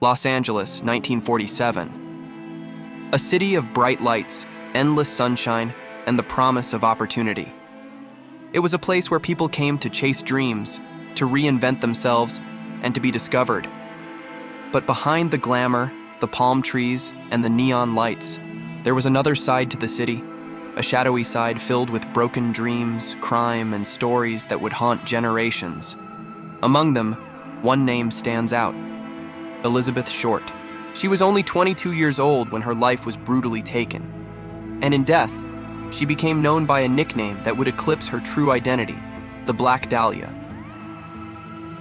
Los Angeles, 1947. A city of bright lights, endless sunshine, and the promise of opportunity. It was a place where people came to chase dreams, to reinvent themselves, and to be discovered. But behind the glamour, the palm trees, and the neon lights, there was another side to the city, a shadowy side filled with broken dreams, crime, and stories that would haunt generations. Among them, one name stands out: Elizabeth Short. She was only 22 years old when her life was brutally taken. And in death, she became known by a nickname that would eclipse her true identity, the Black Dahlia.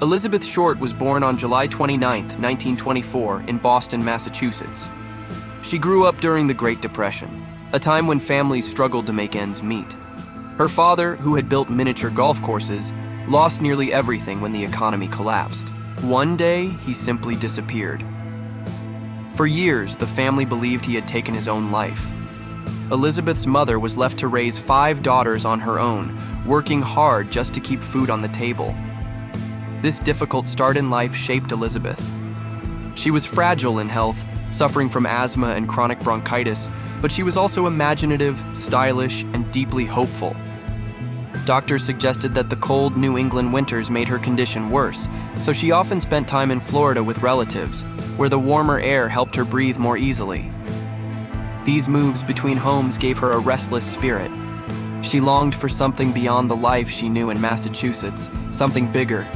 Elizabeth Short was born on July 29, 1924, in Boston, Massachusetts. She grew up during the Great Depression, a time when families struggled to make ends meet. Her father, who had built miniature golf courses, lost nearly everything when the economy collapsed. One day, he simply disappeared. For years, the family believed he had taken his own life. Elizabeth's mother was left to raise 5 daughters on her own, working hard just to keep food on the table. This difficult start in life shaped Elizabeth. She was fragile in health, suffering from asthma and chronic bronchitis, but she was also imaginative, stylish, and deeply hopeful. Doctors suggested that the cold New England winters made her condition worse, so she often spent time in Florida with relatives, where the warmer air helped her breathe more easily. These moves between homes gave her a restless spirit. She longed for something beyond the life she knew in Massachusetts, something bigger.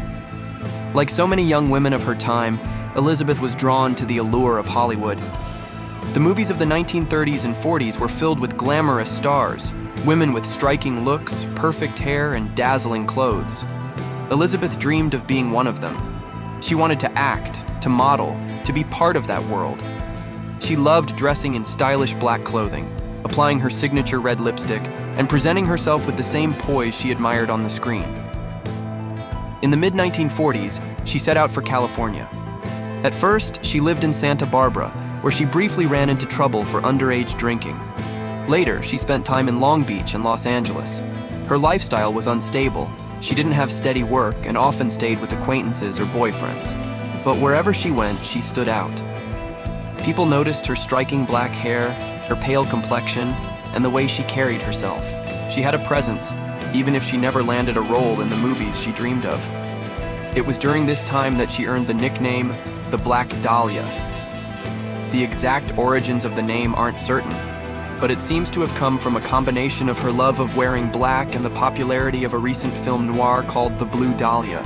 Like so many young women of her time, Elizabeth was drawn to the allure of Hollywood. The movies of the 1930s and 40s were filled with glamorous stars, women with striking looks, perfect hair, and dazzling clothes. Elizabeth dreamed of being one of them. She wanted to act, to model, to be part of that world. She loved dressing in stylish black clothing, applying her signature red lipstick, and presenting herself with the same poise she admired on the screen. In the mid-1940s, she set out for California. At first, she lived in Santa Barbara, where she briefly ran into trouble for underage drinking. Later, she spent time in Long Beach and Los Angeles. Her lifestyle was unstable. She didn't have steady work and often stayed with acquaintances or boyfriends. But wherever she went, she stood out. People noticed her striking black hair, her pale complexion, and the way she carried herself. She had a presence, even if she never landed a role in the movies she dreamed of. It was during this time that she earned the nickname, the Black Dahlia. The exact origins of the name aren't certain, but it seems to have come from a combination of her love of wearing black and the popularity of a recent film noir called The Blue Dahlia.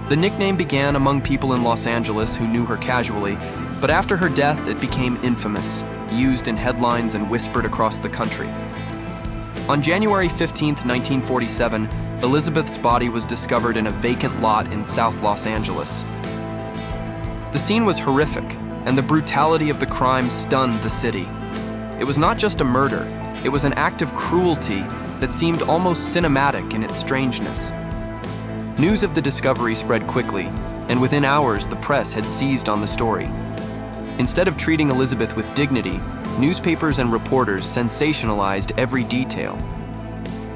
The nickname began among people in Los Angeles who knew her casually, but after her death it became infamous, used in headlines and whispered across the country. On January 15, 1947, Elizabeth's body was discovered in a vacant lot in South Los Angeles. The scene was horrific, and the brutality of the crime stunned the city. It was not just a murder, it was an act of cruelty that seemed almost cinematic in its strangeness. News of the discovery spread quickly, and within hours the press had seized on the story. Instead of treating Elizabeth with dignity, newspapers and reporters sensationalized every detail.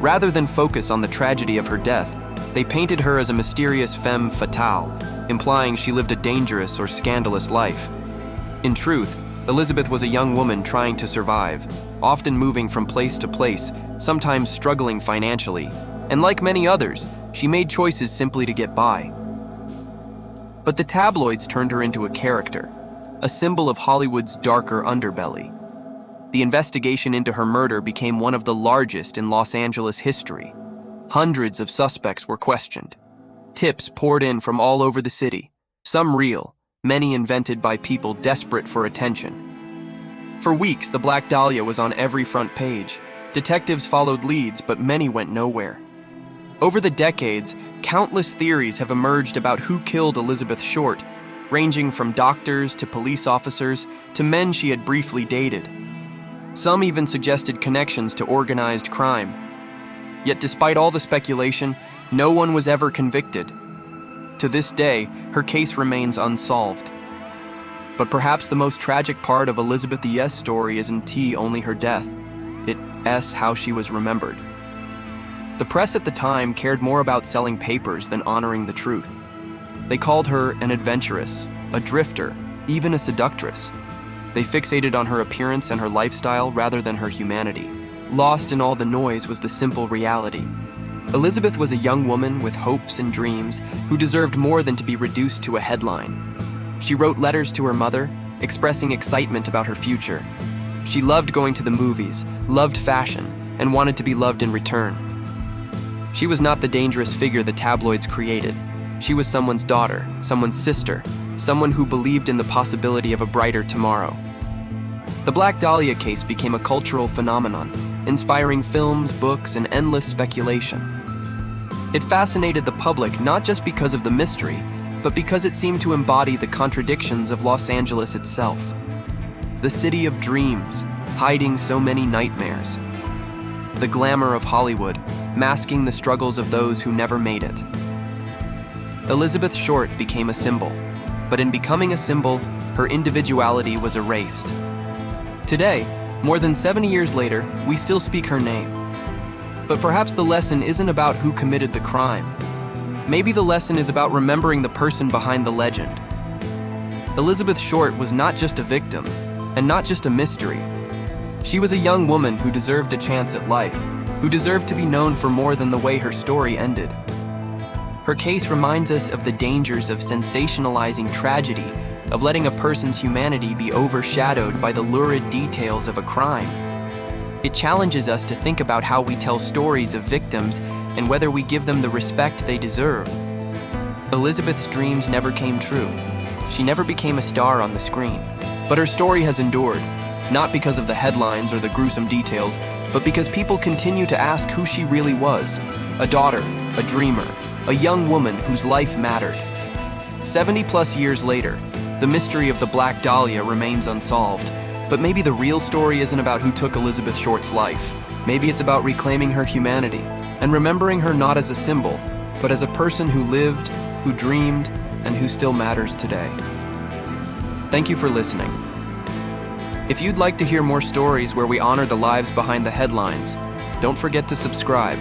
Rather than focus on the tragedy of her death, they painted her as a mysterious femme fatale, implying she lived a dangerous or scandalous life. In truth, Elizabeth was a young woman trying to survive, often moving from place to place, sometimes struggling financially, and like many others, she made choices simply to get by. But the tabloids turned her into a character, a symbol of Hollywood's darker underbelly. The investigation into her murder became one of the largest in Los Angeles history. Hundreds of suspects were questioned. Tips poured in from all over the city, some real, many invented by people desperate for attention. For weeks, the Black Dahlia was on every front page. Detectives followed leads, but many went nowhere. Over the decades, countless theories have emerged about who killed Elizabeth Short, ranging from doctors to police officers to men she had briefly dated. Some even suggested connections to organized crime. Yet despite all the speculation, no one was ever convicted. To this day, her case remains unsolved. But perhaps the most tragic part of Elizabeth E.'s story isn't only her death. It's how she was remembered. The press at the time cared more about selling papers than honoring the truth. They called her an adventuress, a drifter, even a seductress. They fixated on her appearance and her lifestyle rather than her humanity. Lost in all the noise was the simple reality. Elizabeth was a young woman with hopes and dreams who deserved more than to be reduced to a headline. She wrote letters to her mother, expressing excitement about her future. She loved going to the movies, loved fashion, and wanted to be loved in return. She was not the dangerous figure the tabloids created. She was someone's daughter, someone's sister, someone who believed in the possibility of a brighter tomorrow. The Black Dahlia case became a cultural phenomenon, inspiring films, books, and endless speculation. It fascinated the public not just because of the mystery, but because it seemed to embody the contradictions of Los Angeles itself. The city of dreams, hiding so many nightmares. The glamour of Hollywood, masking the struggles of those who never made it. Elizabeth Short became a symbol, but in becoming a symbol, her individuality was erased. Today, more than 70 years later, we still speak her name. But perhaps the lesson isn't about who committed the crime. Maybe the lesson is about remembering the person behind the legend. Elizabeth Short was not just a victim, and not just a mystery. She was a young woman who deserved a chance at life, who deserved to be known for more than the way her story ended. Her case reminds us of the dangers of sensationalizing tragedy, of letting a person's humanity be overshadowed by the lurid details of a crime. It challenges us to think about how we tell stories of victims and whether we give them the respect they deserve. Elizabeth's dreams never came true. She never became a star on the screen. But her story has endured, not because of the headlines or the gruesome details, but because people continue to ask who she really was. A daughter, a dreamer, a young woman whose life mattered. 70+ years later, the mystery of the Black Dahlia remains unsolved. But maybe the real story isn't about who took Elizabeth Short's life. Maybe it's about reclaiming her humanity and remembering her not as a symbol, but as a person who lived, who dreamed, and who still matters today. Thank you for listening. If you'd like to hear more stories where we honor the lives behind the headlines, don't forget to subscribe.